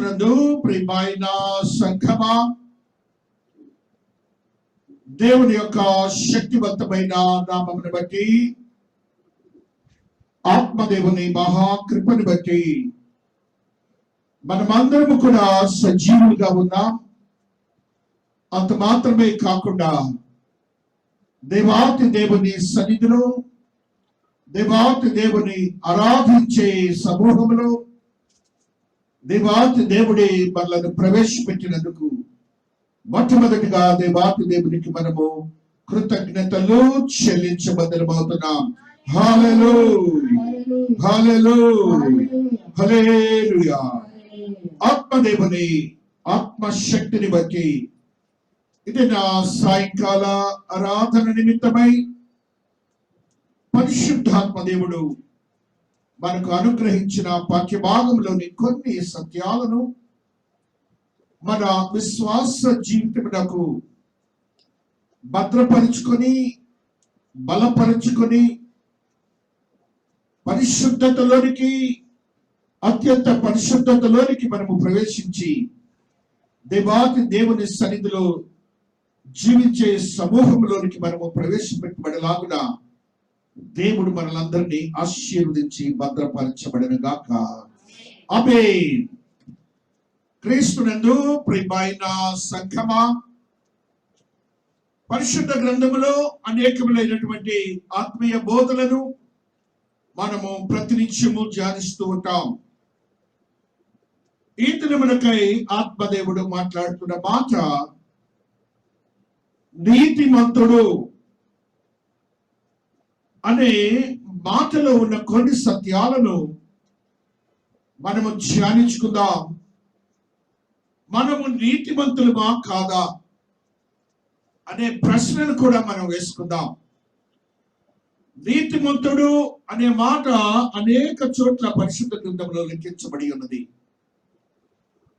క్రీస్తునందు ప్రియమైన సంఘమా, దేవుని యొక్క శక్తివంతమైన నామమును బట్టి, ఆత్మదేవుని మహాకృపను బట్టి మనమందరము కూడా సజీవులుగా ఉన్నాం. అంత మాత్రమే కాకుండా దేవాతి దేవుని సన్నిధిలో, దేవాతి దేవుని ఆరాధించే సమూహంలో దేవాతి దేవుడి మనలను ప్రవేశపెట్టినందుకు మొట్టమొదటిగా దేవాతి దేవునికి మనము కృతజ్ఞతలు చెల్లించబద్దలమవుతున్నాం. హల్లెలూయా, హల్లెలూయా, హల్లెలూయా. ఆత్మదేవుని ఆత్మశక్తిని బట్టి ఇది నా సాయంకాల ఆరాధన నిమిత్తమై పరిశుద్ధాత్మ దేవుడు మనకు అనుగ్రహించిన వాక్య భాగంలోని కొన్ని సత్యాలను మన విశ్వాస జీవితమునకు భద్రపరుచుకొని, బలపరుచుకొని, పరిశుద్ధతలోనికి, అత్యంత పరిశుద్ధతలోనికి మనము ప్రవేశించి దేవాతి దేవుని సన్నిధిలో జీవించే సమూహంలోనికి మనము ప్రవేశపెట్టబడేలాగున దేవుడు మనలందరినీ ఆశీర్వదించి భద్రపరచబడను గాక. ఆమేన్. క్రీస్తునందు ప్రియమైన సంఘమా, పరిశుద్ధ గ్రంథములో అనేకములైనటువంటి ఆత్మీయ బోధలను మనము ప్రతినిత్యము ధ్యానిస్తూ ఉంటాం. ఈ దినమునకై ఆత్మదేవుడు మాట్లాడుతున్న మాట నీతిమంతుడు అనే మాటలో ఉన్న కొన్ని సత్యాలను మనము ధ్యానించుకుందాం. మనము నీతిమంతులుమా కాదా అనే ప్రశ్నను కూడా మనం వేసుకుందాం. నీతిమంతుడు అనే మాట అనేక చోట్ల పరిశుద్ధ గ్రంథంలో లిఖించబడి ఉన్నది.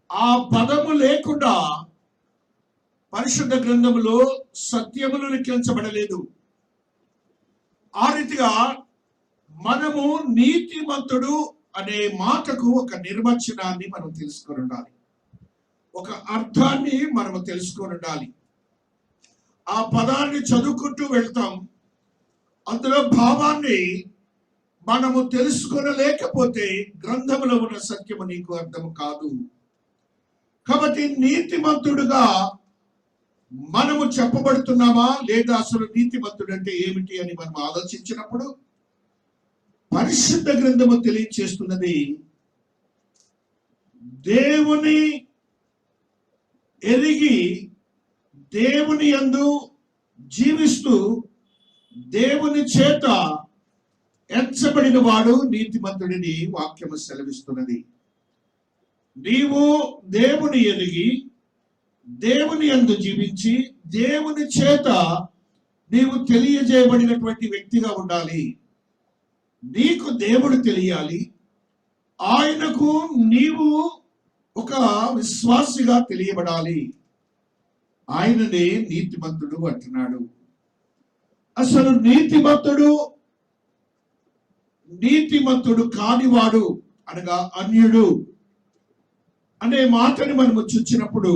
ఆ పదము లేకుండా పరిశుద్ధ గ్రంథములో సత్యములు లిఖించబడలేదు. ఆ రీతిగా మనము నీతిమంతుడు అనే మాటకు ఒక నిర్వచనాన్ని మనం తెలుసుకొని ఉండాలి, ఒక అర్థాన్ని మనము తెలుసుకొని ఉండాలి. ఆ పదాన్ని చదువుకుంటూ వెళ్తాం, అందులో భావాన్ని మనము తెలుసుకొనలేకపోతే గ్రంథములో ఉన్న సత్యము నీకు అర్థం కాదు. కాబట్టి నీతిమంతుడుగా మనము చెప్పబడుతున్నామా లేదా, అసలు నీతిమంతుడు అంటే ఏమిటి అని మనం ఆలోచించినప్పుడు పరిశుద్ధ గ్రంథము తెలియచేస్తున్నది దేవుని ఎరిగి, దేవుని యందు జీవిస్తూ, దేవుని చేత ఎంచబడిన వాడు నీతిమంతుడిని వాక్యము సెలవిస్తున్నది. నీవు దేవుని ఎరిగి, దేవుని యందు జీవించి, దేవుని చేత నీవు తెలియజేయబడినటువంటి వ్యక్తిగా ఉండాలి. నీకు దేవుడు తెలియాలి, ఆయనకు నీవు ఒక విశ్వాసిగా తెలియబడాలి. ఆయననే నీతిమంతుడు అంటున్నాడు. అసలు నీతిమంతుడు కానివాడు అనగా అన్యుడు అనే మాటని మనము చూచినప్పుడు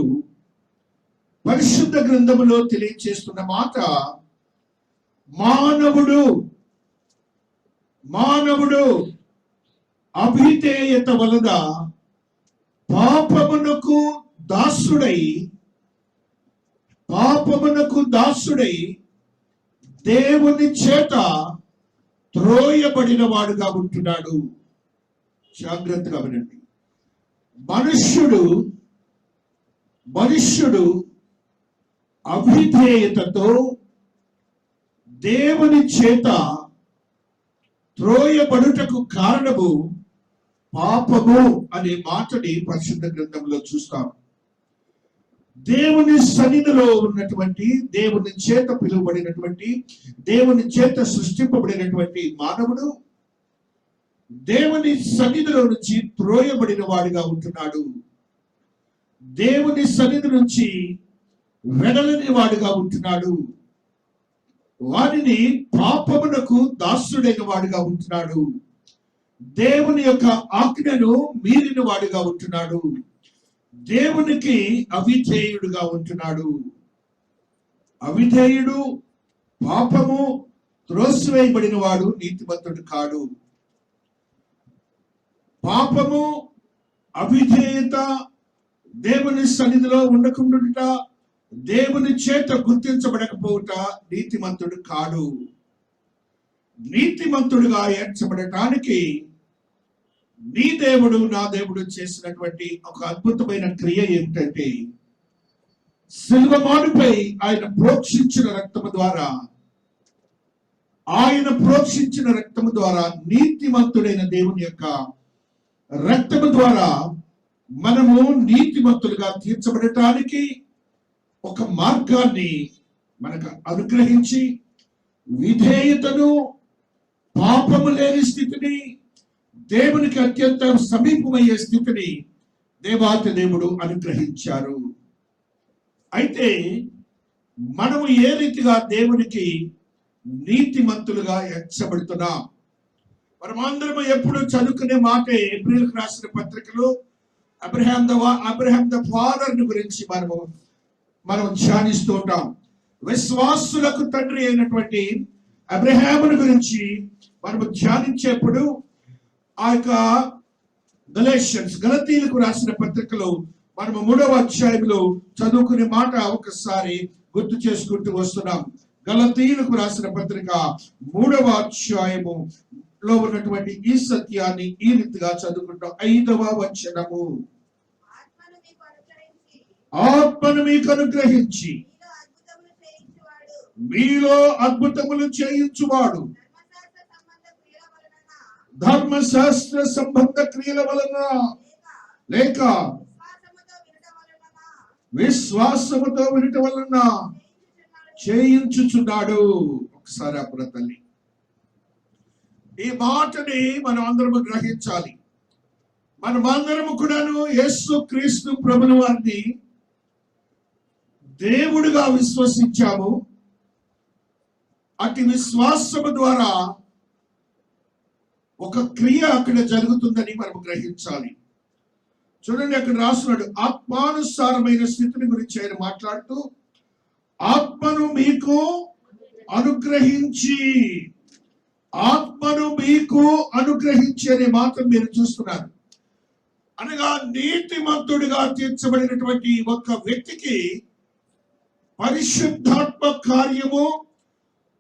పరిశుద్ధ గ్రంథములో తెలియచేస్తున్న మాట మానవుడు అవిధేయత వలన పాపమునకు దాసుడై దేవుని చేత త్రోయబడిన వాడుగా ఉంటున్నాడు. జాగ్రత్తగా వినండి. మనుష్యుడు అవిధేయతతో దేవుని చేత త్రోయబడుటకు కారణము పాపము అనే మాటని పరిశుద్ధ గ్రంథంలో చూస్తాం. దేవుని సన్నిధిలో ఉన్నటువంటి, దేవుని చేత పిలువబడినటువంటి, దేవుని చేత సృష్టింపబడినటువంటి మానవుడు దేవుని సన్నిధిలో నుంచి త్రోయబడిన వాడిగా ఉంటున్నాడు. దేవుని సన్నిధి నుంచి వెడలని వాడుగా ఉంటున్నాడు. వారిని పాపమునకు దాసుడైన వాడుగా ఉంటున్నాడు. దేవుని యొక్క ఆజ్ఞను మీరిన వాడుగా ఉంటున్నాడు. దేవునికి అవిధేయుడుగా ఉంటున్నాడు. అవిధేయుడు, పాపము త్రోసివేయబడిన వాడు నీతిమంతుడు కాడు. పాపము, అవిధేయత, దేవుని సన్నిధిలో ఉండకుండా దేవుని చేత గుర్తించబడకపోవుట నీతిమంతుడు కాడు. నీతిమంతుడుగా ఎంచబడటానికి నీ దేవుడు నా దేవుడు చేసినటువంటి ఒక అద్భుతమైన క్రియ ఏమిటంటే, సిలువమానుపై ఆయన ప్రోక్షించిన రక్తము ద్వారా నీతిమంతుడైన దేవుని యొక్క రక్తము ద్వారా మనము నీతిమంతులుగా తీర్చబడటానికి ఒక మార్గాన్ని మనకు అనుగ్రహించి, విధేయతను, పాపము లేని స్థితిని, దేవునికి అత్యంత సమీపమయ్యే స్థితిని దేవాతి దేవుడు అనుగ్రహించారు. అయితే మనము ఏ రీతిగా దేవునికి నీతిమంతులుగా ఎంచబడుతున్నాం? మనమందరం ఎప్పుడు చదువుకునే మాటే ఏప్రిల్ రాసిన పత్రికలో అబ్రహాం ద ఫాదర్ గురించి మనం ధ్యానిస్తూ ఉంటాం. విశ్వాసులకు తండ్రి అయినటువంటి అబ్రహాముని గురించి మనము ధ్యానించేప్పుడు ఆ యొక్క గలతీయులకు రాసిన పత్రికలో మనము 3వ అధ్యాయంలో చదువుకునే మాట ఒకసారి గుర్తు చేసుకుంటూ వస్తున్నాం. గలతీయులకు రాసిన పత్రిక 3వ అధ్యాయములో ఉన్నటువంటి ఈ సత్యాన్ని ఈ రీతిగా చదువుకుంటాం. 5వ వచనము, ఆత్మను మీకు అనుగ్రహించి మీలో అద్భుతములు చేయించువాడు, ధర్మశాస్త్ర సంబంధ క్రియల వలన లేక విశ్వాసముతో వినటం వలన చేయించుచున్నాడు. ఒకసారి అప్పుడు తల్లి ఈ మాటని మనం అందరము గ్రహించాలి. మనమందరము కూడాను యేసు క్రీస్తు ప్రభుని వారిని దేవుడిగా విశ్వసించాము. అటు విశ్వాసము ద్వారా ఒక క్రియ అక్కడ జరుగుతుందని మనం గ్రహించాలి. చూడండి, అక్కడ రాస్తున్నాడు, ఆత్మానుసారమైన స్థితిని గురించి ఆయన మాట్లాడుతూ, ఆత్మను మీకు అనుగ్రహించి అనే మాత్రం మీరు చూస్తున్నారు. అనగా నీతిమంతుడిగా తీర్చబడినటువంటి ఒక వ్యక్తికి పరిశుద్ధాత్మ కార్యము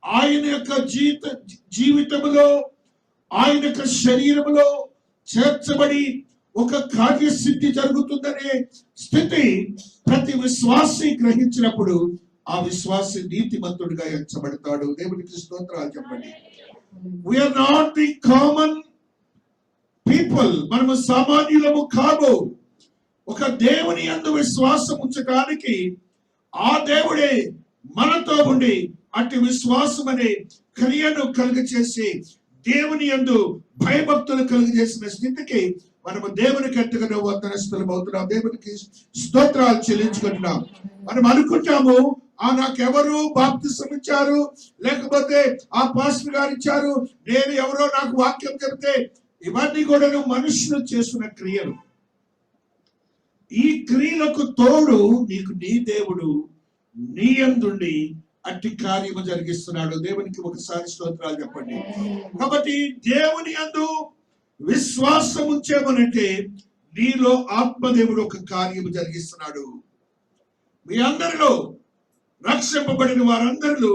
ఆయన యొక్క జీవితంలో, ఆయన యొక్క శరీరంలో చేర్చబడి ఒక కార్యసిద్ధి జరుగుతుందనే స్థితి ప్రతి విశ్వాసి గ్రహించినప్పుడు ఆ విశ్వాసి నీతిమంతుడిగా ఎంచబడతాడు. దేవునికి స్తోత్రాలు చెప్పండి. We are not the common people. మనము సామాన్యులము కాదు. ఒక దేవుని యందు విశ్వాసం ఉంచడానికి ఆ దేవుడే మనతో ఉండి అట్టి విశ్వాసం అనే క్రియను కలుగచేసి దేవుని యందు భయభక్తులు కలుగజేసిన స్థితికి మనము దేవునికి ఎంతగానో వందనస్తులం అవుతున్నాం. దేవునికి స్తోత్రాలు చెల్లించుకుంటున్నాం. మనం అనుకుంటాము, నాకెవరు బాప్తిసం ఇచ్చారు, లేకపోతే ఆ పాస్టర్ గారు ఇచ్చారు, నేను ఎవరో నాకు వాక్యం చెబితే, ఇవన్నీ కూడా మనుషులు చేస్తున్న క్రియలు. ఈ క్రియలకు తోడు నీకు నీ దేవుడు నీ యందుండి అట్టి కార్యము జరిగిస్తున్నాడు. దేవునికి ఒకసారి స్తోత్రాలు చెప్పండి. కాబట్టి దేవుని యందు విశ్వాసం ఉంచేమనంటే నీలో ఆత్మదేవుడు ఒక కార్యము జరిగిస్తున్నాడు. మీ అందరిలో రక్షింపబడిన వారందరిలో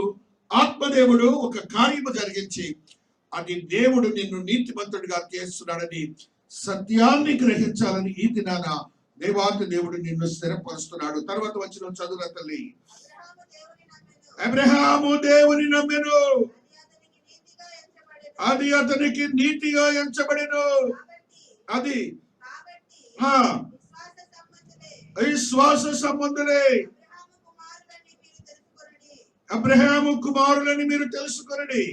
ఆత్మదేవుడు ఒక కార్యము జరిగించి అది దేవుడు నిన్ను నీతిమంతుడిగా చేస్తున్నాడని సత్యాన్ని గ్రహించాలని ఈ దినాన దేవాతి దేవుడు నిన్ను స్థిరపరుస్తున్నాడు. తర్వాత వచ్చిన చదువుల తల్లి, అబ్రహాము దేవుని నమ్మెను, అది అతనికి నీతిగా ఎంచబడెను. అది విశ్వాస సంబంధులే. అబ్రహాము కుమారులని మీరు తెలుసుకొనండి.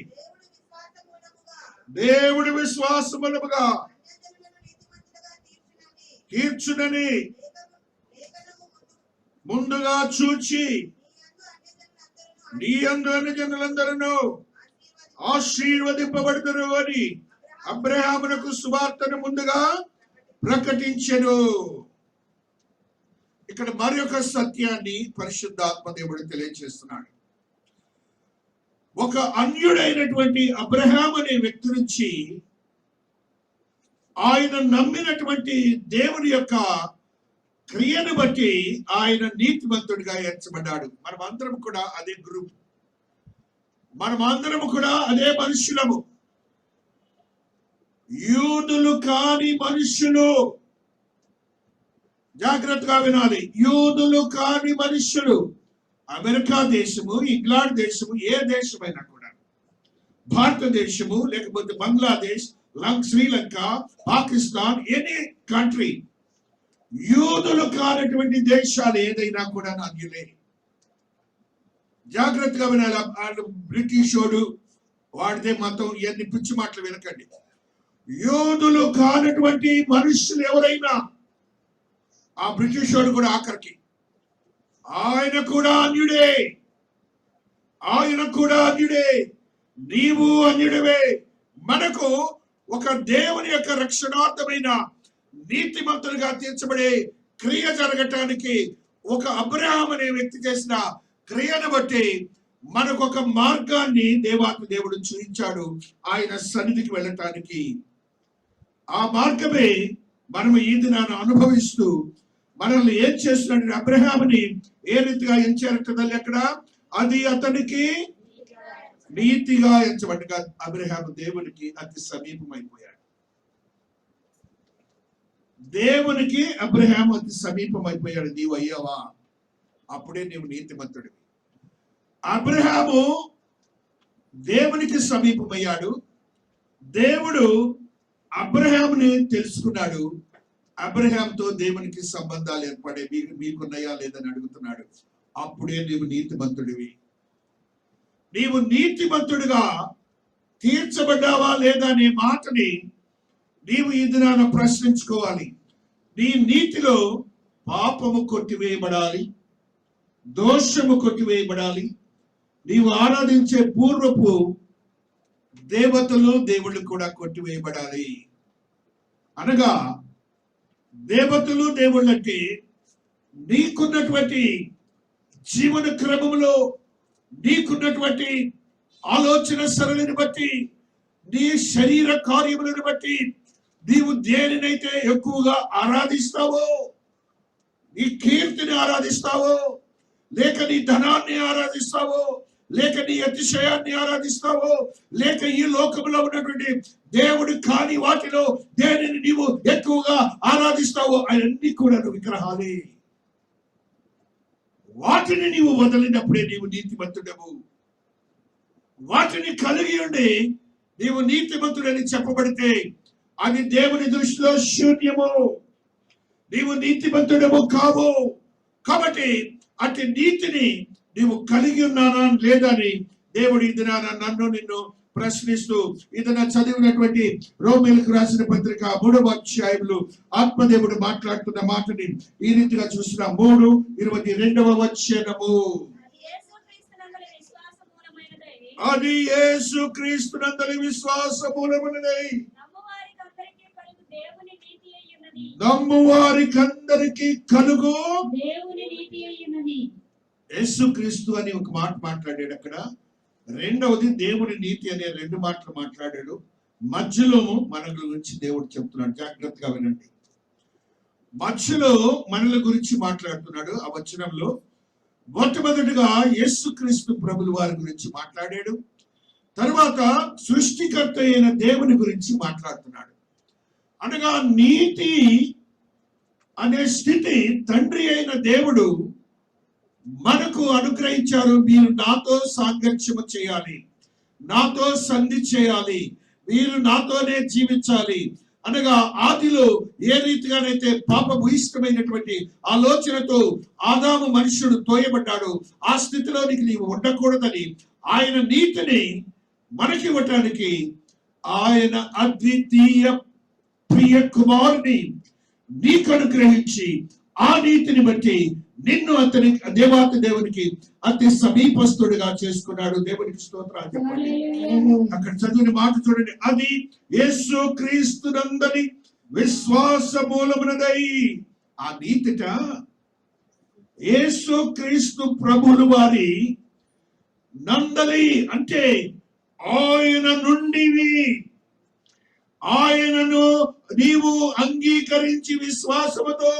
దేవుడి విశ్వాసములుగా తీర్చునని ముందుగా చూచి నీ యందు అన్యజనులందరూ ఆశీర్వదింపబడుదురు అని అబ్రహామునకు సువార్తను ముందుగా ప్రకటించెను. ఇక్కడ మరి ఒక సత్యాన్ని పరిశుద్ధాత్మ దేవుడు తెలియజేస్తున్నాడు. ఒక అన్యుడైనటువంటి అబ్రహాం అనే వ్యక్తి నుంచి ఆయన నమ్మినటువంటి దేవుని యొక్క క్రియను బట్టి ఆయన నీతిమంతుడిగా ఎంచబడ్డాడు. మనమందరం కూడా అదే గ్రూప్, మనమందరం కూడా అదే మనుషులము. యూదులు కాని మనుషులు, జాగ్రత్తగా వినాలి. యూదులు కాని మనుషులు, అమెరికా దేశము, ఇంగ్లాండ్ దేశము, ఏ దేశమైనా కూడా, భారతదేశము లేకపోతే బంగ్లాదేశ్, శ్రీలంక, పాకిస్తాన్, ఎనీ కంట్రీ, యూదులు కానటువంటి దేశాలు ఏదైనా కూడా అన్యులే. జాగ్రత్తగా వినాలి. బ్రిటిషోడు వాడితే మతం, ఇవన్నీ పిచ్చి మాటలు వినకండి. యూదులు కానటువంటి మనుషులు ఎవరైనా, ఆ బ్రిటిషోడు కూడా ఆఖరికి ఆయన కూడా అన్యుడే, ఆయన కూడా అన్యుడే, నీవు అన్యుడివే. మనకు ఒక దేవుని యొక్క రక్షణార్థమైన నీతిమంతులుగా తీర్చబడే క్రియ జరగటానికి ఒక అబ్రహాం అనే వ్యక్తి చేసిన క్రియను బట్టి మనకు ఒక మార్గాన్ని దేవుడు చూపించాడు ఆయన సన్నిధికి వెళ్ళటానికి. ఆ మార్గమే మనము ఈ దినాన్ని అనుభవిస్తూ మనల్ని ఏం చేస్తున్నాడు, అబ్రహాముని ఏ రీతిగా ఎంచారట తల్లి అక్కడ, అది అతనికి నీతిగా ఎంచబడ్డగా. అబ్రహాము దేవునికి అతి సమీపమైపోయాడు. దేవునికి అబ్రహాము అతి సమీపమైపోయాడు. నీవు అయ్యావా, అప్పుడే నీవు నీతిమంతుడివి. అబ్రహాము దేవునికి సమీపమయ్యాడు. దేవుడు అబ్రహాముని తెలుసుకున్నాడు. అబ్రహాంతో దేవునికి సంబంధాలు ఏర్పడే, మీకున్నాయా లేదని అడుగుతున్నాడు. అప్పుడే నీవు నీతిమంతుడివి. నీవు నీతిమంతుడిగా తీర్చబడ్డావా లేదా అనే మాటని నీవు ఈ దినాన ప్రశ్నించుకోవాలి. నీ నీతిలో పాపము కొట్టివేయబడాలి, దోషము కొట్టివేయబడాలి. నీవు ఆరాధించే పూర్వపు దేవతలు, దేవుళ్ళు కూడా కొట్టివేయబడాలి. అనగా దేవతలు, దేవుళ్ళంటే నీకున్నటువంటి జీవన క్రమంలో, నీకున్నటువంటి ఆలోచన సరళిని బట్టి, నీ శరీర కార్యములను బట్టి నీవు దేనినైతే ఎక్కువగా ఆరాధిస్తావో, నీ కీర్తిని ఆరాధిస్తావో, లేక నీ ధనాన్ని ఆరాధిస్తావో, లేక నీ అతిశయాన్ని ఆరాధిస్తావో, లేక ఈ లోకంలో ఉన్నటువంటి దేవుడు కాని వాటిలో దేనిని నీవు ఎక్కువగా ఆరాధిస్తావో, అవన్నీ కూడా విగ్రహాలే. వాటిని నీవు వదిలినప్పుడే నీవు నీతిమంతుడవు. వాటిని కలిగి ఉండి నీవు నీతిమంతుడని చెప్పబడితే అది దేవుని దృష్టిలో శూన్యము. నీవు నీతిమంతుడము కావు. కాబట్టి అటు నీతిని నీవు కలిగి ఉన్నానా లేదా అని దేవుడు ఈ దినాన నన్ను నిన్ను ప్రశ్నిస్తూ ఇదన చదివినటువంటి రోమీయులకు రాసిన పత్రిక 3వ అధ్యాయంలో ఆత్మదేవుడు మాట్లాడుతున్న మాటని ఈ రీతిగా చూసిన 3:22వ వచనము, అది యేసుక్రీస్తునందలి విశ్వాస మూలమైనదై నమ్మువారికందరికి కలుగు దేవుని నీతి అయ్యున్నది. యేసుక్రీస్తు అని ఒక మాట మాట్లాడాడు అక్కడ. రెండవది దేవుని నీతి అనే 2 మాటలు మాట్లాడాడు. మధ్యలో మనల గురించి దేవుడు చెప్తున్నాడు. జాగ్రత్తగా వినండి. మధ్యలో మనల గురించి మాట్లాడుతున్నాడు. ఆ వచనంలో మొట్టమొదటిగా యేసుక్రీస్తు ప్రభుల వారి గురించి మాట్లాడాడు. తర్వాత సృష్టికర్త అయిన దేవుని గురించి మాట్లాడుతున్నాడు. అనగా నీతి అనే స్థితి తండ్రి అయిన దేవుడు మనకు అనుగ్రహించారు. మీరు నాతో సాంగత్యము చేయాలి, నాతో సంధి చేయాలి, మీరు నాతోనే జీవించాలి. అనగా ఆదిలో ఏ రీతిగానైతే పాపభూయిష్టమైనటువంటి ఆలోచనతో ఆదాము మనుష్యుడు తోయబడ్డాడు, ఆ స్థితిలోనికి నీవు ఉండకూడదని ఆయన నీతిని మనకివ్వటానికి ఆయన అద్వితీయ ప్రియ కుమారుని నీకు అనుగ్రహించి ఆ నీతిని బట్టి నిన్ను అతని దేవాతి దేవునికి అతి సమీపస్తుడిగా చేసుకున్నాడు. దేవునికి స్తోత్రాలు చెప్పండి. అక్కడ చదివిన మాట చూడండి, అది యేసుక్రీస్తునందలి విశ్వాస మూలమునదై. ఆ నీతిట యేసు క్రీస్తు ప్రభులు వారి నందలి అంటే ఆయన నుండివి, ఆయనను నీవు అంగీకరించి విశ్వాసముతో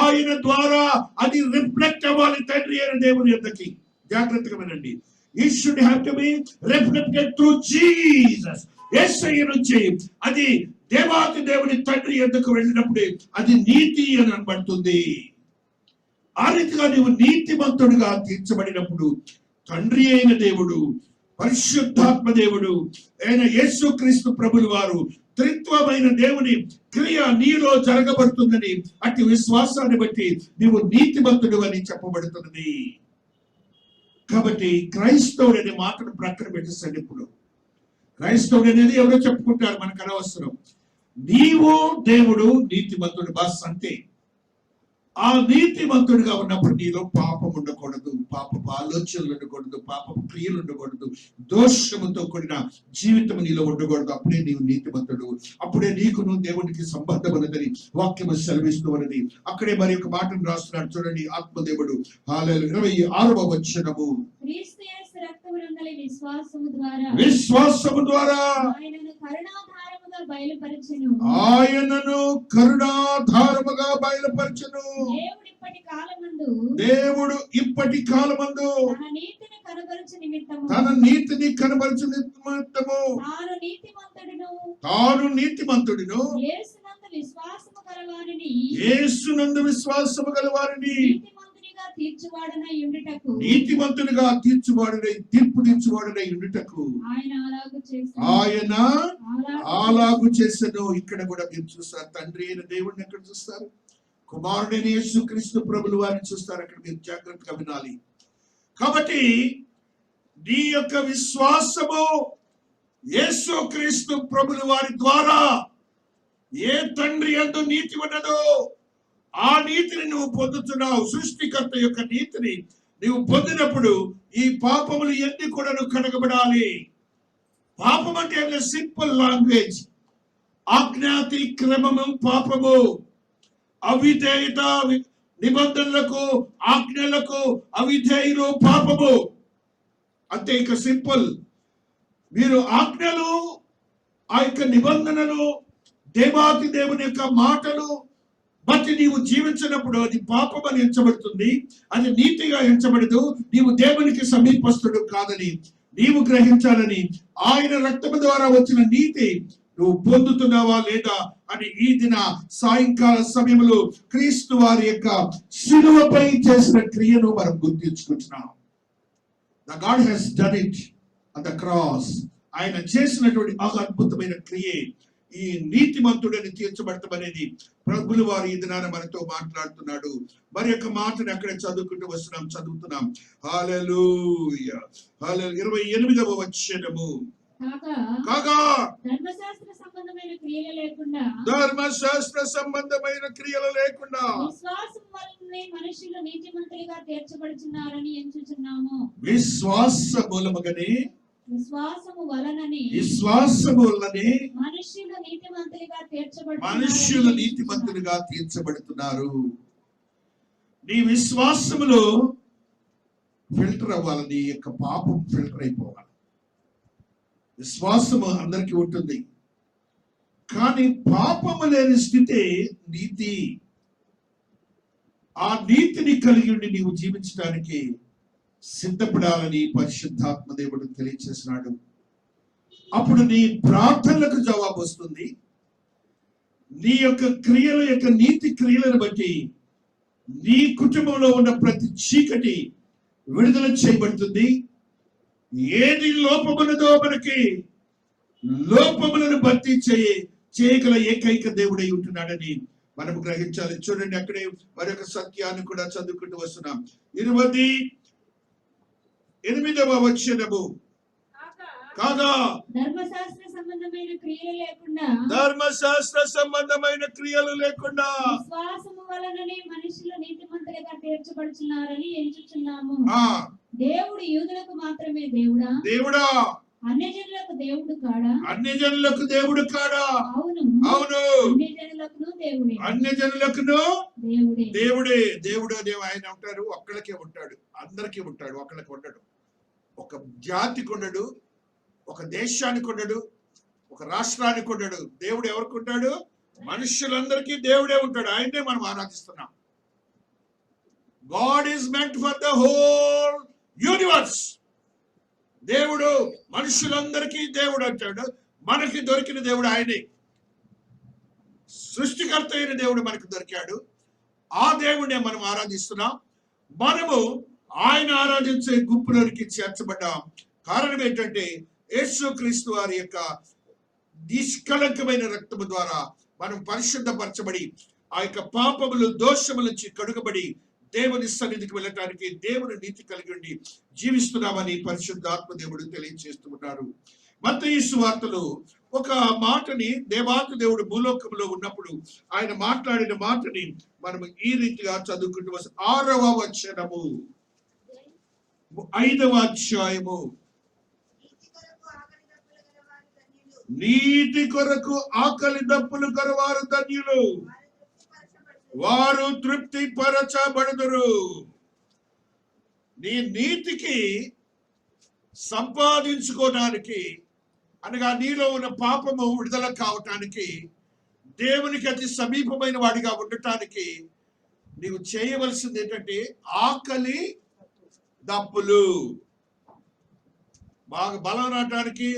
ఆయన ద్వారా అది రిఫ్లెక్ట్ అవ్వాలి తండ్రి అయిన దేవుని యొద్దకి. జాగ్రత్తగా వినండి. It should have to be reflected through Jesus. యేసయ్య నుంచి అది దేవాతి దేవుని తండ్రి యొద్దకు వెళ్ళినప్పుడే అది నీతి అని అనబడుతుంది. ఆ రీతిగా నీవు నీతిమంతుడిగా తీర్చబడినప్పుడు తండ్రి అయిన దేవుడు, పరిశుద్ధాత్మ దేవుడు అయిన యేసుక్రీస్తు ప్రభులు వారు త్రిత్వమైన దేవుని క్రియ నీలో జరగబడుతుందని అట్టి విశ్వాసాన్ని బట్టి నీవు నీతిమంతుడు అని చెప్పబడుతున్నది. కాబట్టి క్రైస్తవుడు అనే మాటను ప్రక్కన పెట్టేస్తాడు. ఇప్పుడు క్రైస్తవుడు అనేది ఎవరో చెప్పుకుంటారు, మనకు అనవసరం. నీవు దేవుడు నీతిమంతుడు బస్ అంతే. ఆ నీతిమంతుడిగా ఉన్నప్పుడు నీలో పాపం ఉండకూడదు, పాపపు ఆలోచనలు ఉండకూడదు, పాపపు క్రియలు ఉండకూడదు, దోషముతో కూడిన జీవితం నీలో ఉండకూడదు. అప్పుడే నీవు నీతిమంతుడు, అప్పుడే నీకును దేవునికి సంబంధం ఉన్నదని వాక్యము సెలవిస్తూ ఉన్నది. అక్కడే మరి ఒక మాటను రాస్తున్నాడు చూడండి ఆత్మదేవుడు. హల్లెలూయా. 26వ వచనము, విశ్వాసము ద్వారా ఆయనను కరుణాధారముగా బయలుపరచెను. దేవుడు ఇప్పటి కాలమందు తన నీతిని కనబరచు నిమిత్తము తాను నీతిమంతుడును యేసునందు విశ్వాసము గలవారిని నీతిమంతునిగా తీర్చువాడనై తీర్పు తీర్చువాడనై ఉండుటకు ఆయన అలాగు చేసెను. ఇక్కడ కూడా మీరు చూస్తారు తండ్రి అయిన దేవుడిని ఎక్కడ చూస్తారు, కుమారుడైన యేసుక్రీస్తు ప్రభులు వారిని చూస్తారు. అక్కడ మీరు జాగ్రత్తగా వినాలి. కాబట్టి నీ యొక్క విశ్వాసము యేసుక్రీస్తు ప్రభులు వారి ద్వారా ఏ తండ్రి యందు నీతి ఉన్నదో ఆ నీతిని నువ్వు పొందుతున్నావు. సృష్టికర్త యొక్క నీతిని నువ్వు పొందినప్పుడు ఈ పాపములు ఎన్ని కూడా నువ్వు కడగబడాలి. పాపం అంటే సింపుల్ లాంగ్వేజ్. ఆజ్ఞాతి క్రమము పాపము, అవిధేయత నిబంధనలకు ఆజ్ఞలకు అవిధేయులు పాపము అంతే. ఇక సింపుల్. మీరు ఆజ్ఞలు, ఆ యొక్క నిబంధనలు, దేవాతి దేవుని యొక్క మాటలు బట్టి నీవు జీవించినప్పుడు అది పాపం అని ఎంచబడుతుంది, అది నీతిగా ఎంచబడదు. నీవు దేవునికి సమీపస్తుడు కాదని నీవు గ్రహించాలని, ఆయన రక్తము ద్వారా వచ్చిన నీతి నువ్వు పొందుతున్నావా లేదా అని ఈ దిన సాయంకాల సమయంలో క్రీస్తు వారి యొక్క శిలువపై చేసిన క్రియను మనం గుర్తించుకుంటున్నాం. The God has done it on the cross. ఆయన చేసినటువంటి ఆ అద్భుతమైన క్రియే ఈ నీతిమంతుడని తీర్చబడటం అనేది ప్రభులు వారు ఈ దినాన మనతో మాట్లాడుతున్నాడు. మరి యొక్క మాటను అక్కడ చదువుతున్నాం. హల్లెలూయా. హల్లెలూయా. 28వ వచనము, కాగా ధర్మశాస్త్ర సంబంధమైన క్రియలు లేకుండా విశ్వాసం వలనే మనుషులు నీతిమంతులుగా తీర్చబడుచున్నారని ఎంచుచున్నాము. విశ్వాసము వలననే మనుష్యులు నీతిమంతులుగా తీర్చబడుతున్నారు. నీ విశ్వాసములో ఫిల్టర్ అవ్వాలి, నీ యొక్క పాపం ఫిల్టర్ అయిపోవాలి. విశ్వాసము అందరికీ ఉంటుంది, కానీ పాపము లేని స్థితే నీతి. ఆ నీతిని కలిగి ఉండి నీవు జీవించడానికి సిద్ధపడాలని పరిశుద్ధాత్మ దేవుడు తెలియచేసినాడు. అప్పుడు నీ ప్రార్థనలకు జవాబు వస్తుంది. నీ యొక్క క్రియల యొక్క నీతి క్రియలను బట్టి నీ కుటుంబంలో ఉన్న ప్రతి చీకటి విడుదల చేయబడుతుంది. ఏది లోపమున్నదో మనకి లోపములను భర్తీ చేయగల ఏకైక దేవుడై ఉంటున్నాడని మనం గ్రహించాలి. చూడండి, అక్కడే మరొక సత్యాన్ని కూడా చదువుకుంటూ వస్తున్నాం. 28వ వచనము, కాగా ధర్మశాస్త్ర సంబంధమైన క్రియలు లేకుండా విశ్వాసము వలననే మనుషులు నీతిమంతులుగా తీర్చబడుచున్నారని ఎంచుచున్నాము. దేవుడు యూదులకు మాత్రమే దేవుడా అన్యజనులకు దేవుడు కాడా? అన్యజనులకు దేవుడు కాడా? అవును, అవును, అన్యజనులకును దేవుడే. అన్యజనులకును దేవుడే. దేవుడే. దేవుడు అనే ఆయన ఉంటారు, ఒక్కడికే ఉంటాడు, అందరికీ ఉంటాడు, ఒక్కడికి ఉండడు. ఒక జాతికి ఉండడు, ఒక దేశానికి ఉండడు, ఒక రాష్ట్రానికి ఉండడు. దేవుడు ఎవరికి ఉంటాడు? మనుషులందరికీ దేవుడే ఉంటాడు. ఆయనే మనం ఆరాధిస్తున్నాం. God is meant for the whole universe. దేవుడు మనుషులందరికీ దేవుడు అంటాడు. మనకి దొరికిన దేవుడు ఆయనే. సృష్టికర్త అయిన దేవుడు మనకు దొరికాడు. ఆ దేవుడినే మనం ఆరాధిస్తున్నాం. మనము ఆయన ఆరాధించే గుంపులోనికి చేర్చబడ్డాం. కారణం ఏంటంటే యేసుక్రీస్తు వారి యొక్క నిష్కళంకమైన రక్తము ద్వారా మనం పరిశుద్ధపరచబడి ఆ యొక్క పాపములు దోషముల నుంచి కడుగబడి దేవుని సన్నిధికి వెళ్ళటానికి దేవుని నీతి కలిగి ఉండి జీవిస్తున్నామని పరిశుద్ధాత్మ దేవుడు తెలియజేస్తున్నారు. మత్తయి సువార్తలో ఒక మాటని దేవాతి దేవుడు భూలోకంలో ఉన్నప్పుడు ఆయన మాట్లాడిన మాటని మనం ఈ రీతిగా చదువుకుంటూ వస్తాం. 6వ వచనము 5వ అధ్యాయము. నీతి కొరకు ఆకలి దప్పులు గలవారు ధన్యులు, వారు తృప్తి పరచబడుదురు. నీ నీతికి సంపాదించుకోవడానికి అనగా నీలో ఉన్న పాపము విడుదల కావటానికి, దేవునికి అతి సమీపమైన వాడిగా ఉండటానికి నీవు చేయవలసింది ఏంటంటే ఆకలి దప్పులు. బాగా బలం రావటానికి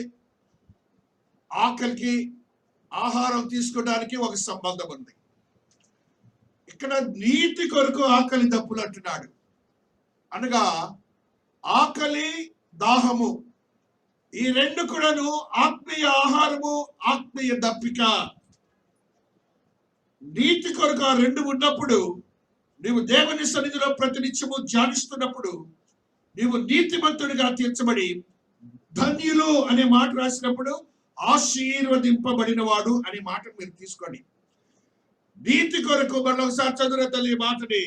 ఆకలికి ఆహారం తీసుకోవడానికి ఒక సంబంధం ఉంది. ఇక్కడ నీతి కొరకు ఆకలి దప్పులు అంటున్నాడు. అనగా ఆకలి దాహము, ఈ రెండు కూడాను ఆత్మీయ ఆహారము, ఆత్మీయ దప్పిక. నీతి కొరకు ఆ రెండు ఉన్నప్పుడు, నీవు దేవుని సన్నిధిలో ప్రతినిత్యము ధ్యానిస్తున్నప్పుడు నీవు నీతిమంతుడిగా తీర్చబడి, ధన్యులు అనే మాట రాసినప్పుడు ఆశీర్వదింపబడిన వాడు అనే మాట మీరు తీసుకోండి. నీతి కొరకు మరొకసారి చదువుల తల్లి మాటని,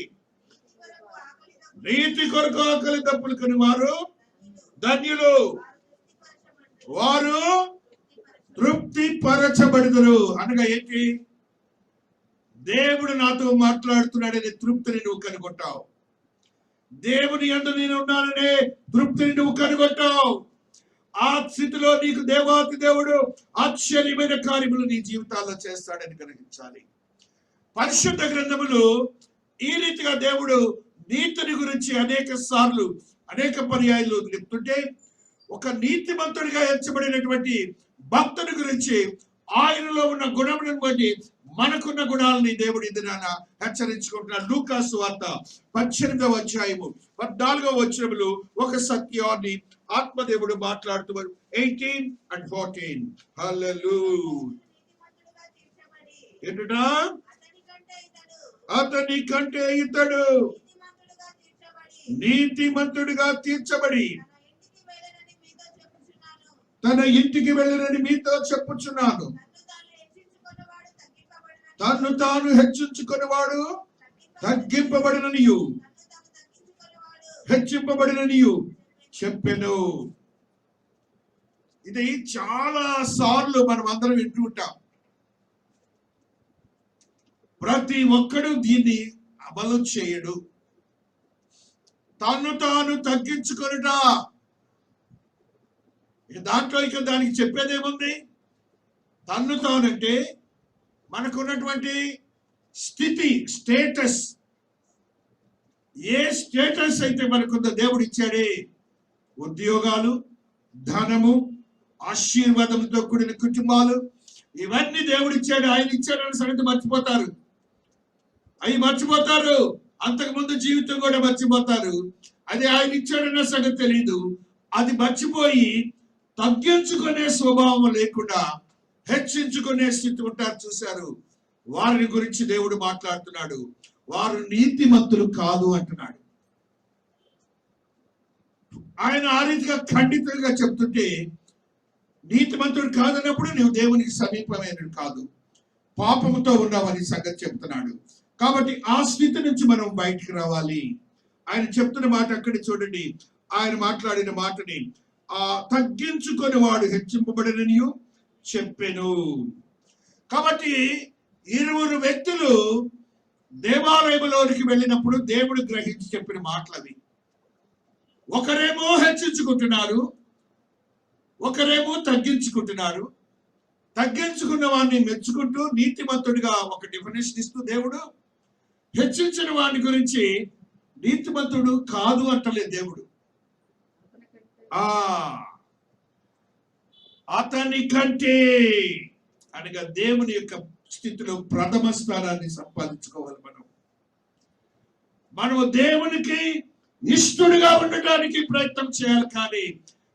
నీతి కొరకు ఆకలి దప్పులు కొని వారు ధన్యులు, వారు తృప్తి పరచబడుదురు. అనగా ఏంటి? దేవుడు నాతో మాట్లాడుతున్నాడనే తృప్తిని నువ్వు కనుగొంటావు. దేవుని యందు నేను ఉన్నాననే తృప్తిని నువ్వు కనుగొంటావు. ఆ స్థితిలో నీకు దేవాతి దేవుడు ఆశ్చర్యమైన కార్యములు నీ జీవితాల్లో చేస్తాడని గ్రహించాలి. పరిశుద్ధ గ్రంథములు ఈ రీతిగా దేవుడు నీతిని గురించి అనేక సార్లు అనేక పర్యాయాలు చెప్తుంటే, ఒక నీతిమంతుడిగా ఎంచబడినటువంటి భక్తుని గురించి ఆయనలో ఉన్న గుణములను బట్టి మనకున్న గుణాలని దేవుడి దినాన హెచ్చరించుకుంటున్నాడు. లూకా సువార్త 18వ అధ్యాయము 14వ వచనములు ఒక సత్యాన్ని ఆత్మదేవుడు మాట్లాడుతున్నారు. 18 and 14. హల్లెలూయా. అతని కంటే ఇతడు నీతిమంతుడిగా తీర్చబడి తన ఇంటికి వెళ్ళనని మీతో చెప్పుచున్నాను. తను తాను హెచ్చించుకునేవాడు తగ్గింపబడిననియు హెచ్చింపబడిననియు చెప్పెను. ఇది చాలా సార్లు మనం అందరం వింటూ ఉంటాం. ప్రతి ఒక్కడు దీన్ని అమలు చేయడు. తను తాను తగ్గించుకొనుట. దాంట్లో ఇక దానికి చెప్పేదేముంది? తను తానంటే మనకున్నటువంటి స్థితి, స్టేటస్. ఏ స్టేటస్ అయితే మనకుందో దేవుడు ఇచ్చాడే, ఉద్యోగాలు, ధనము, ఆశీర్వాదంతో కూడిన కుటుంబాలు, ఇవన్నీ దేవుడు ఇచ్చాడు. ఆయన ఇచ్చాడని సంగతి మర్చిపోతారు. అవి మర్చిపోతారు. అంతకుముందు జీవితం కూడా మర్చిపోతారు. అది ఆయన ఇచ్చాడన్న సంగతి తెలియదు. అది మర్చిపోయి తగ్గించుకునే స్వభావం లేకుండా హెచ్చించుకునే స్థితి ఉంటారు. చూశారు? వారిని గురించి దేవుడు మాట్లాడుతున్నాడు. వారు నీతిమంతులు కాదు అంటున్నాడు. ఆయన ఆ రీతిగా ఖండితంగా చెప్తుంటే, నీతిమంతుడు కాదన్నప్పుడు నువ్వు దేవునికి సమీపమైనది కాదు, పాపముతో ఉన్నావని సంగతి చెప్తున్నాడు. కాబట్టి ఆ స్థితి నుంచి మనం బయటికి రావాలి. ఆయన చెప్తున్న మాట అక్కడ చూడండి. ఆయన మాట్లాడిన మాటని తగ్గించుకొని వాడు హెచ్చింపబడిననియు చెప్పెను. కాబట్టి ఇరువురు వ్యక్తులు దేవాలయంలోనికి వెళ్ళినప్పుడు దేవుడు గ్రహించి చెప్పిన మాటలు అవి. ఒకరేమో హెచ్చించుకుంటున్నారు, ఒకరేమో తగ్గించుకుంటున్నారు. తగ్గించుకున్న వాడిని మెచ్చుకుంటూ నీతిమంతుడిగా ఒక డెఫినేషన్ ఇస్తూ దేవుడు, హెచ్చించిన వాడి గురించి నీతిమంతుడు కాదు అంటలేదు దేవుడు. అతని కంటే అనగా దేవుని యొక్క స్థితిలో ప్రథమ స్థానాన్ని సంపాదించుకోవాలి. మనము దేవునికి ఇష్టడుగా ఉండటానికి ప్రయత్నం చేయాలి. కానీ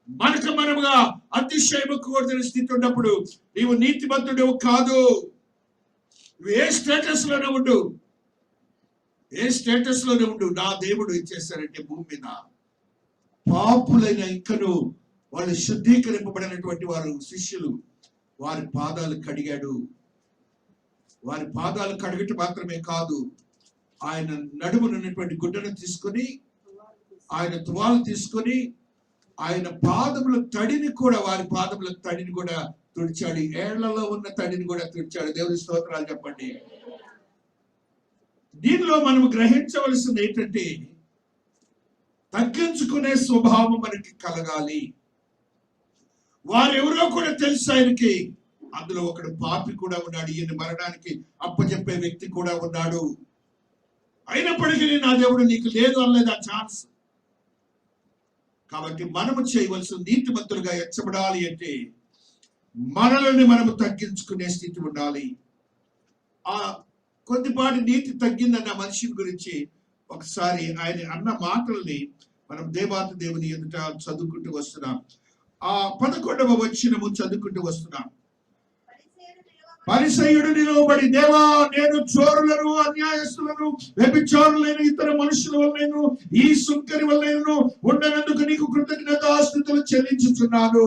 మనకు మనముగా అతిశయము కూడని స్థితి ఉన్నప్పుడు నీవు నీతిమంతుడు కాదు. నువ్వు ఏ స్టేటస్ లోనే ఉండు, నా దేవుడు ఇచ్చేసారంటే భూమి మీద పాపులైన ఇంకను వాళ్ళు శుద్ధీకరింపబడినటువంటి వారు శిష్యులు వారి పాదాలు కడిగాడు. వారి పాదాలు కడగటం మాత్రమే కాదు, ఆయన నడుమునున్నటువంటి గుడ్డను తీసుకొని, ఆయన తువాలు తీసుకొని, ఆయన పాదముల తడిని కూడా, వారి పాదముల తడిని కూడా తుడిచాడు. ఏళ్లలో ఉన్న తడిని కూడా తుడిచాడు. దేవుని స్తోత్రాలు చెప్పండి. దీనిలో మనం గ్రహించవలసింది ఏంటంటే, తగ్గించుకునే స్వభావం మనకి కలగాలి. వారెవరో కూడా తెలుసు ఆయనకి. అందులో ఒకడు పాపి కూడా ఉన్నాడు, ఈయన మరణానికి అప్పచెప్పే వ్యక్తి కూడా ఉన్నాడు. అయినప్పటికీ నా దేవుడు నీకు లేదు అనలేదు ఆ ఛాన్స్. కాబట్టి మనము చేయవలసిన నీతిమంతులుగా ఎంచబడాలి అంటే మనల్ని మనము తగ్గించుకునే స్థితి ఉండాలి. ఆ కొద్దిపాటి నీతి తగ్గిందన్న మనిషిని గురించి ఒకసారి ఆయన అన్న మాటల్ని మనం దేవాతి దేవుని ఎదుట చదువుకుంటూ వస్తున్నాం. 11వ వచనము చదువుకుంటూ వస్తున్నాం. పరిసయ్యుడు నిలవబడి, దేవా, నేను చోరులను, అన్యాయస్తులను, వ్యభిచారులైన ఇతర మనుషుల వల్లను, ఈ సుంకరి వల్లను ఉండనందుకు నీకు కృతజ్ఞతాస్తుతులు చెల్లించుచున్నాను.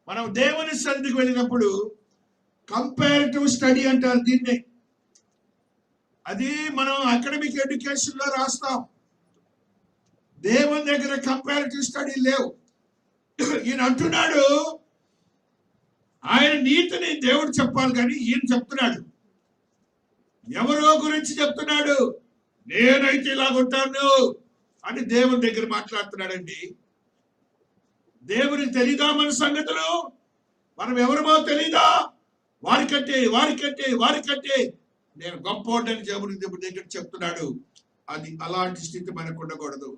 మనం దేవుని సన్నిధికి వెళ్ళినప్పుడు కంపారిటివ్ స్టడీ అంటారు దీన్ని. అది మనం అకాడమిక్ ఎడ్యుకేషన్ లో రాస్తాం. దేవుని దగ్గర కంపారిటివ్ స్టడీ లేవు. ఈయన అంటున్నాడు, ఆయన నీతిని దేవుడు చెప్పాలి కానీ ఈయన చెప్తున్నాడు. ఎవరో గురించి చెప్తున్నాడు. నేనైతే ఇలాగుంటాను అని దేవుని దగ్గర మాట్లాడుతున్నాడండి. దేవునికి తెలీదా మన సంగతులు? మనం ఎవరమో తెలీదా? వారికంటే నేను గొప్పవాడని దేవుని దగ్గర చెప్తున్నాడు. అది అలాంటి స్థితి మనకు ఉండకూడదు.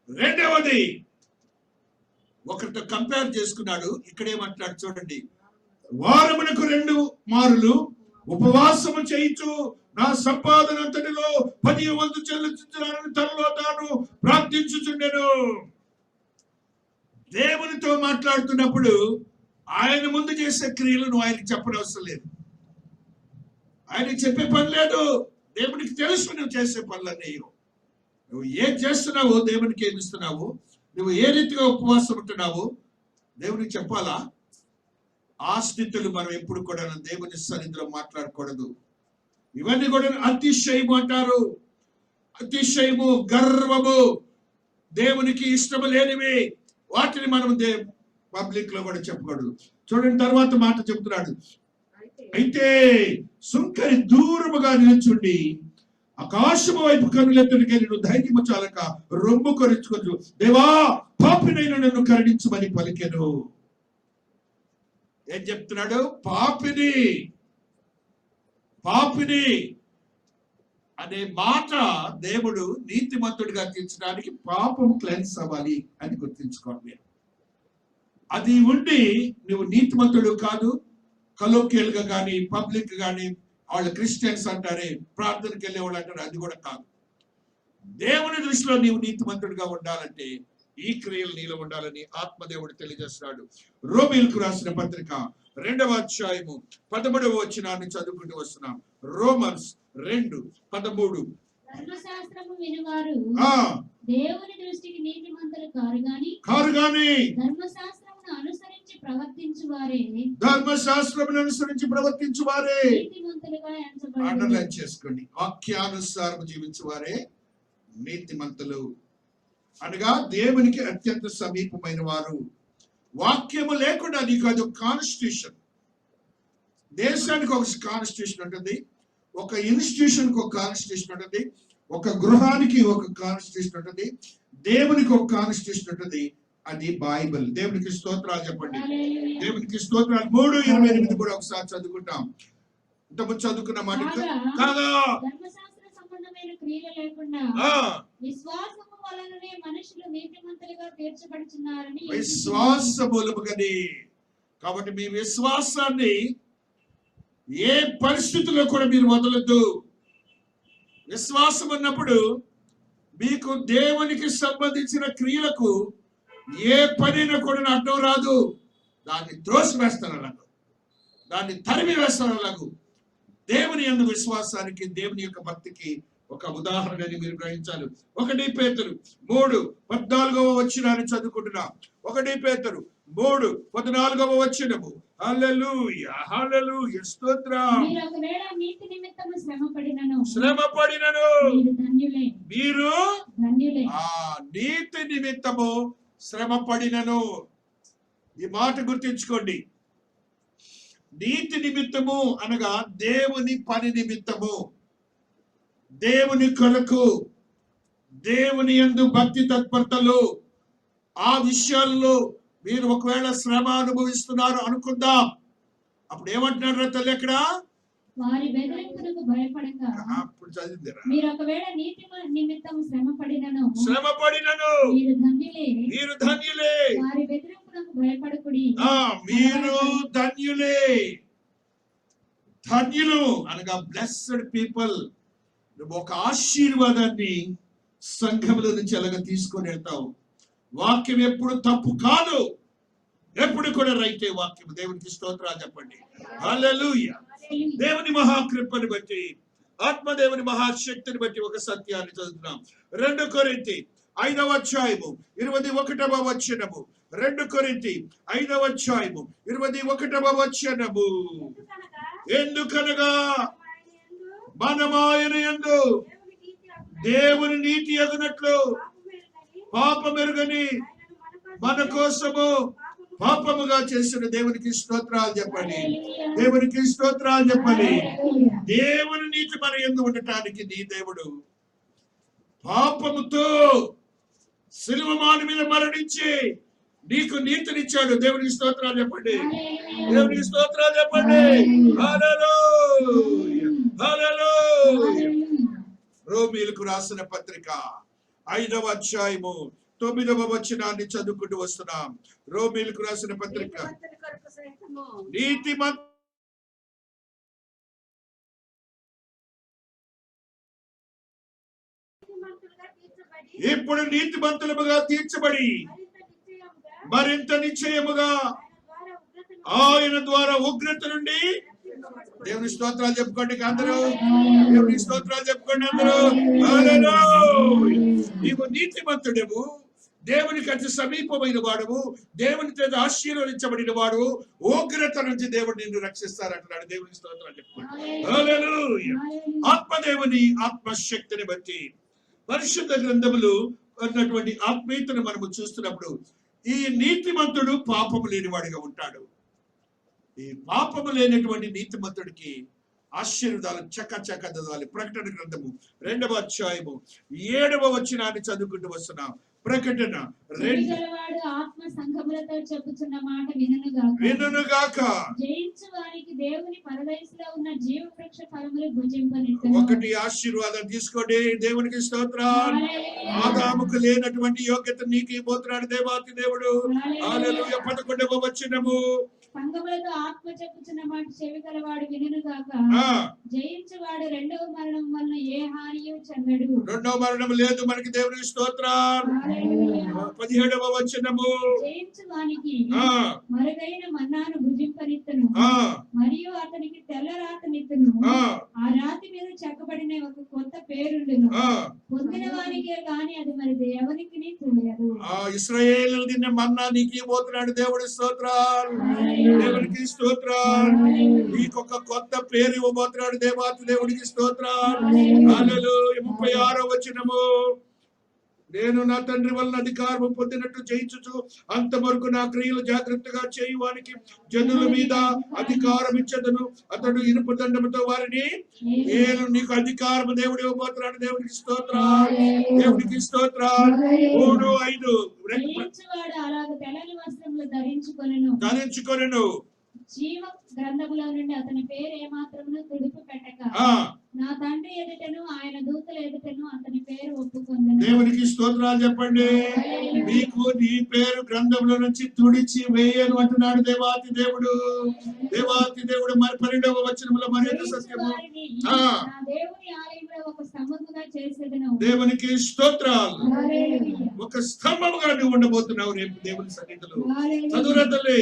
రెండవది, ఒకరితో కంపేర్ చేసుకున్నాడు. ఇక్కడేమంటున్నాడు చూడండి, వారమునకు 2 మారులు ఉపవాసము చేయించు నా సంపాదన అంతటిలో 10వ వంతు చెల్లించుచున్నానని తనలో తాను ప్రార్థించుచుండెను. దేవునితో మాట్లాడుతున్నప్పుడు ఆయన ముందు చేసే క్రియలను ఆయనకి చెప్పనవసరం లేదు. ఆయనకి చెప్పే పని లేదు. దేవునికి తెలుసు నువ్వు చేసే పనులన్నీ. నువ్వు ఏం చేస్తున్నావు, దేవునికి ఏమి ఇస్తున్నావు, నువ్వు ఏ రీతిగా ఉపవాసం ఉంటున్నావు, దేవునికి చెప్పాలా? ఆ స్థితులు మనం ఎప్పుడు కూడా దేవుని సన్నిధిలో మాట్లాడకూడదు. ఇవన్నీ కూడా అతిశయము అంటారు. అతిశయము, గర్వము, దేవునికి ఇష్టము లేనివి. వాటిని మనం పబ్లిక్ లో కూడా చెప్పకూడదు. చూడండి, తర్వాత మాట చెప్తున్నాడు. అయితే సుంకరి దూరముగా నిల్చుండి ఆకాశము వైపు కన్నులెత్తడికి నేను ధైర్యము చాలక రొమ్ము కొరుచుకొచ్చు, దేవా, పాపినైన నన్ను కరుణించమని పలికెను. ఏం చెప్తున్నాడు? పాపిని అనే మాట దేవుడు నీతిమంతుడిగా తీర్చడానికి పాపం క్లెన్స్ అవ్వాలి అని గుర్తించుకోండి. అది ఉండి నువ్వు నీతిమంతుడు కాదు. కలోకియల్ గా కానీ పబ్లిక్ గానీ వాళ్ళు క్రిస్టియన్స్ అంటారే, ప్రార్థనకి వెళ్ళేవాళ్ళు అంటారు, అది కూడా కాదు. దేవుని దృష్టిలో నీవు నీతిమంతుడిగా ఉండాలంటే ఈ క్రియలు నీలో ఉండాలని ఆత్మదేవుడు తెలియజేస్తున్నాడు. రోమీయులకు రాసిన పత్రిక 2వ అధ్యాయము 13వ వచనాన్ని చదువుకుంటూ వస్తున్నాం. రోమన్స్ 2:13. ధర్మశాస్త్రము వినువారు దేవుని దృష్టికి నీతిమంతులు కారు గాని ధర్మశాస్త్రమును అనుసరించి ప్రవర్తించు వారే నీతిమంతులుగా ఎంచబడుదురు. అండర్లైన్ చేసుకోండి, వాక్యానుసారం జీవించు వారే నీతిమంతులు. అనగా దేవునికి అత్యంత సమీపమైన వారు. వాక్యము లేకుండా నీకు అది ఒక కాన్స్టిట్యూషన్. దేశానికి ఒక కాన్స్టిట్యూషన్ ఉంటుంది, ఒక ఇన్స్టిట్యూషన్ కి ఒక కాన్స్టిట్యూషన్ ఉంటుంది, ఒక గృహానికి ఒక కాన్స్టిట్యూషన్ ఉంటుంది, దేవునికి ఒక కాన్స్టిట్యూషన్ ఉంటుంది. అది బైబిల్. దేవునికి స్తోత్రాలు చెప్పండి. దేవునికి స్తోత్రాలు. 3:28 కూడా ఒకసారి చదువుకుంటాం. ఇంతకుముందు చదువుకున్న మాట కాగా ధర్మశాస్త్ర సంబంధమైన క్రియలు లేకుండా విశ్వాసము వలననే మనుషులు నీతిమంతులుగా తీర్చబడుచున్నారని. విశ్వాసమూలముగానే. కాబట్టి మీ విశ్వాసాన్ని ఏ పరిస్థితుల్లో కూడా మీరు వదలొద్దు. విశ్వాసం ఉన్నప్పుడు మీకు దేవునికి సంబంధించిన క్రియలకు ఏ పనిని కూడా అడ్డం రాదు. దాన్ని త్రోసివేస్తాను అలాగూ, దాన్ని తరిమి వేస్తాను అలాగూ. దేవుని యందు విశ్వాసానికి, దేవుని యొక్క భక్తికి ఒక ఉదాహరణని మీరు గ్రహించాలి. 1 పేతురు 3:14 చదువుకుంటున్నాం. 1 పేతురు 3:14 హల్లెలూయా, హల్లెలూయా, స్తోత్రం. మీరు ఒకవేళ నీతి నిమిత్తము శ్రమపడినను మీరు ధన్యులే. నీతి నిమిత్తము శ్రమపడినను. ఈ మాట గుర్తించుకోండి. నీతి నిమిత్తము అనగా దేవుని పని నిమిత్తము, దేవుని కొరకు, దేవుని యందు భక్తి తత్పరతలు, ఆ విషయాల్లో మీరు ఒకవేళ శ్రమ అనుభవిస్తున్నారు అనుకుందాం. అప్పుడు ఏమంటున్నారు తల్లి అక్కడ? వారి బెదిరింపులకు భయపడక అప్పుడు చదివిందిరా, మీరు ఒకవేళ నీతి నిమిత్తము శ్రమపడినను మీరు ధన్యులే. వారి బెదిరింపులకు భయపడకుడి. మీరు ధన్యులే. ధన్యులు అనగా బ్లెస్డ్ పీపుల్. నువ్వు ఒక ఆశీర్వాదాన్ని సంఘముల నుంచి ఎలాగ తీసుకొని వెళ్తావు. వాక్యం ఎప్పుడు తప్పు కాదు, ఎప్పుడు కూడా రైతే వాక్యం. దేవునికి స్తోత్రాలు చెప్పండి. హల్లెలూయా. దేవుని మహాకృపని బట్టి, ఆత్మదేవుని మహాశక్తిని బట్టి ఒక సత్యాన్ని చదువుతున్నాం. 2 కొరింథీ 5:21 2 కొరింథీ 5:21 ఎందుకనగా మనమాయన యందు దేవుని నీతి ఎదునట్లు పాపమెరుగని మన కోసము పాపముగా చేసిన దేవునికి స్తోత్రాలు చెప్పండి. దేవునికి స్తోత్రాలు చెప్పండి. దేవుని నీతి మన యందు ఉండటానికి నీ దేవుడు పాపముతో సిలువ మాను మీద మరణించి నీకు నీతినిచ్చాడు. దేవునికి స్తోత్రాలు చెప్పండి. దేవునికి స్తోత్రాలు చెప్పండి. హల్లెలూయా, హల్లెలూయా. రోమీయులకు రాసిన పత్రిక 5:9 చదువుకుంటూ వస్తున్నాం. రోమీయులకు రాసిన పత్రిక. ఇప్పుడు నీతిమంతులుగా తీర్చబడి మరింత నిశ్చయముగా ఆయన ద్వారా ఉగ్రత నుండి. దేవుని స్తోత్రాలు చెప్పుకోండి అందరూ. దేవుని స్తోత్రాలు చెప్పుకోండి అందరూ. నీవు నీతిమంతుడవు, దేవునికి అతి సమీపమైన వాడువు, దేవుని చేత ఆశీర్వదించబడిన వాడు, ఉగ్రత నుంచి దేవుడు నిన్ను రక్షిస్తారంటున్నాడు. దేవుని స్తోత్రాలు చెప్పుకోండి. హల్లెలూయా. ఆత్మదేవుని ఆత్మశక్తిని బట్టి పరిశుద్ధ గ్రంథములు అన్నటువంటి ఆత్మీయతను మనము చూస్తున్నప్పుడు ఈ నీతిమంతుడు పాపము లేనివాడిగా ఉంటాడు. ఈ పాపము లేనటువంటి నీతిమంతుడికి ఆశీర్వాదాలు చక్క చదవాలి. ప్రకటన గ్రంథము 2:7 చదువుకుంటూ వస్తున్నాం. ప్రకటన 2. ఆత్మ సంఘములతో చెప్పుచున్న మాట వినుగాక. జయించు వారికి దేవుని పరదైసులో ఉన్న జీవ వృక్ష ఫలములు భుజింపనిత్తును. ఒకటి ఆశీర్వాదం తీసుకోండి. దేవునికి స్తోత్రాలు. ఆదాముకు లేనటువంటి యోగ్యత నీకు ఇవ్వబోతున్నాడు దేవాతి దేవుడు. హల్లెలూయా. 11 సంఘములతో ఆత్మ చెప్పుచున్న మాట చెవి గలవాడు వినుగాక. జయించువాడు రెండవ మరణం వలన ఏ హానియు చెందడు. రెండవ మరణం లేదు మనకి. దేవునికి స్తోత్రాలు. 17 జయించువానికి మరుగైన మన్నాను భుజింపనిత్తును, మరియు అతనికి తెల్ల రాతనిత్తును. ఆ రాతి మీద చెక్కబడిన ఒక కొత్త పేరుండును. పొందిన వానికే గాని అది మరి దేవునికి తెలియదు. ఇశ్రాయేలు తిన్న మన్నా నీకు ఇవ్వబోతున్నాడు దేవుడి స్తోత్రాలు. దేవునికి స్తోత్రాలు. నీకు ఒక కొత్త పేరు ఇవ్వబోతున్నాడు దేవాతి దేవుడికి స్తోత్రాలు. హల్లెలూయా. 36 నేను నా తండ్రి వలన అధికారం పొందినట్టు చేయించుచు అంతవరకు నా క్రియలు జాగ్రత్తగా చేయువానికి జనుల మీద అధికారం ఇచ్చదను. అతడు ఇనుప దండముతో వారిని నేను నీకు అధికారం దేవుడు ఇవ్వబోతున్నాడు. దేవుడికి స్తోత్రాలు, దేవుడికి స్తోత్రాలు. 3:5 ధరించుకొనెను. జీవ గ్రంథములో నుండి అతని పేరు ఏమాత్రమును తుడిపి పెట్టక నా తండ్రి ఎదుటను ఆయన దూతల ఎదుటను అతని పేరు ఒప్పుకొందెను. దేవునికి స్తోత్రాలు చెప్పండి. మీకు నీ పేరు గ్రంథంలో నుంచి తుడిచి వేయను అంటున్నాడు దేవాతి దేవుడు. దేవాతి దేవుడు మరి 12వ వచనంలో మరి ఒక సత్యము దేవుని ఆలయంలో ఒక స్తంభముగా చేసేదను. దేవునికి స్తోత్రాలు. ఒక స్తంభముగా నువ్వు ఉండబోతున్నావు రేపు దేవుని సన్నిధిలో. చదువురతలే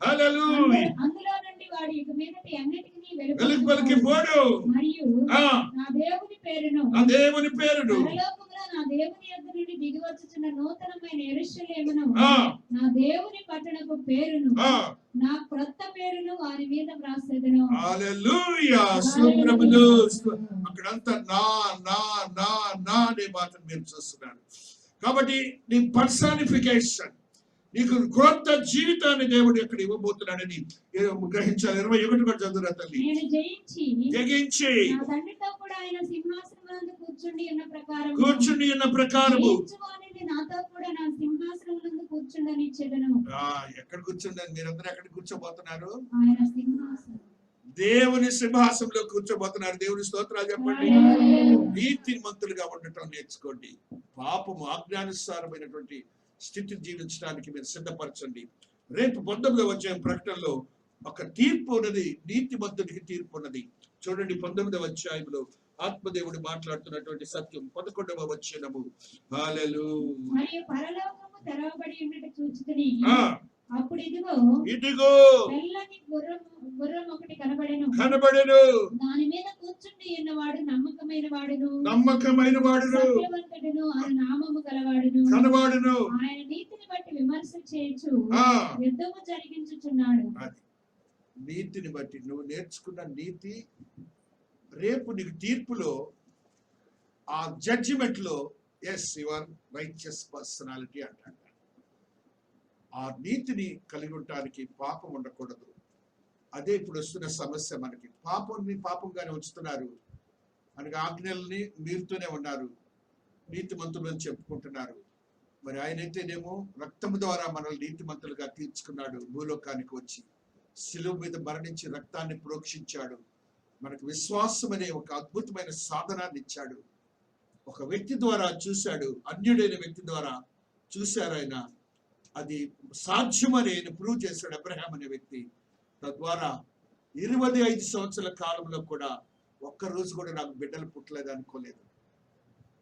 హల్లెలూయా. అందులో నుండి వాడు ఇక మీదటి అన్నిటికీ వెలుగుకి పోడు. మరియు నా దేవుని పేరును పరలోకములో నా దేవుని యొద్ద నుండి దిగి వచ్చుచున్న నూతనమైన యెరూషలేమును నా దేవుని పట్టణపు పేరును నా క్రొత్త పేరును వారి మీద వ్రాసేదను. హల్లెలూయా. స్తోత్రములు. అక్కడంతా నా నా నా నా అనే మాటను మీరు చూస్తున్నారు. కాబట్టి నీ పర్సానిఫికేషన్, నీకు క్రొత్త జీవితాన్ని దేవుడు ఎక్కడ ఇవ్వబోతున్నాడని గ్రహించాలి. 21 కూడా చదువురా తల్లి. నేను జయించి నా తండ్రితో కూడా ఆయన సింహాసనమునందు కూర్చుండి ఉన్న ప్రకారము నాతో కూడా నా సింహాసనమునందు కూర్చుండని ఇచ్చేదను. ఎక్కడ కూర్చుండని? మీరందరూ ఎక్కడ కూర్చోబోతున్నారు? ఆయన సింహాసనం, దేవుని సింహాసనంలో కూర్చోబోతున్నారు. దేవుని స్తోత్రాలు చెప్పండి. నీతిమంతులుగా ఉండటం నేర్చుకోండి. పాపము ఆజ్ఞానుసారమైనటువంటి స్థితి జీవించడానికి మీరు సిద్ధపరచండి. రేపు 19వ అధ్యాయం ప్రకటనలో ఒక తీర్పు ఉన్నది. నీతిమంతుడికి తీర్పు ఉన్నది. చూడండి 19వ అధ్యాయంలో ఆత్మదేవుడు మాట్లాడుతున్నటువంటి సత్యం 11వ వచనము. హల్లెలూయా. మరియు పరలోకము తెరవబడి ఉన్నట్టు చూచితిని. అప్పుడు ఇదిగో తెల్లని గుర్రం ఒకటి కనబడెను. దాని మీద కూర్చుండి ఉన్నవాడు నమ్మకమైన వాడును సత్యవంతుడును ఆయన నామము గలవాడును. ఆయన నీతిని బట్టి విమర్శ చేయొచ్చు యుద్ధము జరిగించుచున్నాడు. నీతిని బట్టి నువ్వు నేర్చుకున్న నీతి రేపు నీకు తీర్పులో, ఆ జడ్జిమెంట్ లో ఎస్ యువర్ రైచియస్ పర్సనాలిటీ అంటాడు. ఆ నీతిని కలిగి ఉండటానికి పాపం ఉండకూడదు. అదే ఇప్పుడు వస్తున్న సమస్య. మనకి పాపంగానే ఉంచుతున్నారు. మనకి ఆజ్ఞల్ని మీరుతూనే ఉన్నారు. నీతిమంతులు అని చెప్పుకుంటున్నారు. మరి ఆయనైతేనేమో రక్తము ద్వారా మనల్ని నీతిమంతులుగా తీర్చుకున్నాడు. భూలోకానికి వచ్చి శిలువ మీద మరణించి రక్తాన్ని ప్రోక్షించాడు. మనకు విశ్వాసం అనే ఒక అద్భుతమైన సాధనాన్ని ఇచ్చాడు. ఒక వ్యక్తి ద్వారా చూశాడు, అన్యుడైన వ్యక్తి ద్వారా చూశారు. ఆయన అది సాధ్యమని ఆయన ప్రూవ్ చేశాడు. అబ్రహాం అనే వ్యక్తి. తద్వారా 25 సంవత్సరాల కాలంలో కూడా ఒక్కరోజు కూడా నాకు బిడ్డలు పుట్టలేదు అనుకోలేదు.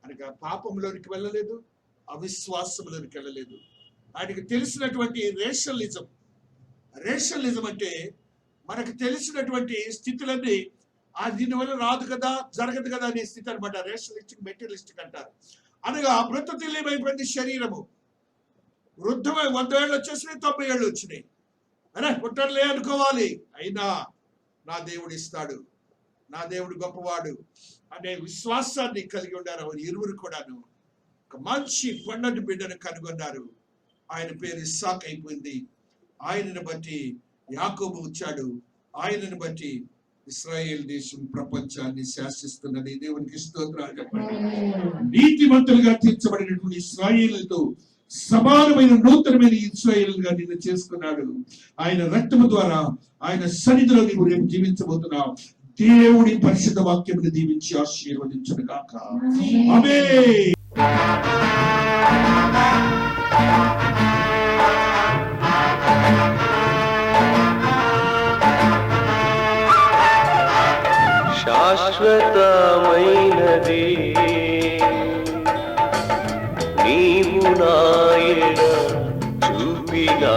అనగా పాపంలోనికి వెళ్ళలేదు, అవిశ్వాసంలోనికి వెళ్ళలేదు. ఆయనకు తెలిసినటువంటి రేషనలిజం అంటే మనకు తెలిసినటువంటి స్థితులన్నీ దీనివల్ల రాదు కదా, జరగదు కదా అనే స్థితి అనమాట. రేషనలిస్టిక్, మెటీరియలిస్టిక్ అంటారు. అనగా మృతతుల్యమైపోయింది శరీరము. వృద్ధమై 100 ఏళ్ళు వచ్చేసినాయి, 90 ఏళ్ళు వచ్చినాయి. అరే పుట్టలే అనుకోవాలి. అయినా నా దేవుడు ఇస్తాడు, నా దేవుడు గొప్పవాడు అనే విశ్వాసాన్ని కలిగి ఉన్నారు. ఇరువురు కూడాను ఒక మంచి పండటి బిడ్డను కనుగొన్నారు. ఆయన పేరు ఇస్సాకు అయిపోయింది. ఆయనను బట్టి యాకోబు వచ్చాడు. ఆయనను బట్టి ఇశ్రాయేల్ దేశం ప్రపంచాన్ని శాసిస్తున్నది. దేవునికి స్తోత్రాలు చెప్పండి. నీతిమంతులుగా తీర్చబడినటువంటి ఇశ్రాయేలుతో సమానమైన నూతనమైన ఇశ్రాయేలుగా నిన్ను చేసుకున్నాడు. ఆయన రక్తము ద్వారా ఆయన సన్నిధిలో నీవు రేపు జీవించబోతున్నావు. దేవుడి పరిశుద్ధ వాక్యమును దీవించి ఆశీర్వదించును గాక. ఆమేన్. శాశ్వతమైనది నీవు నాయన చూపినా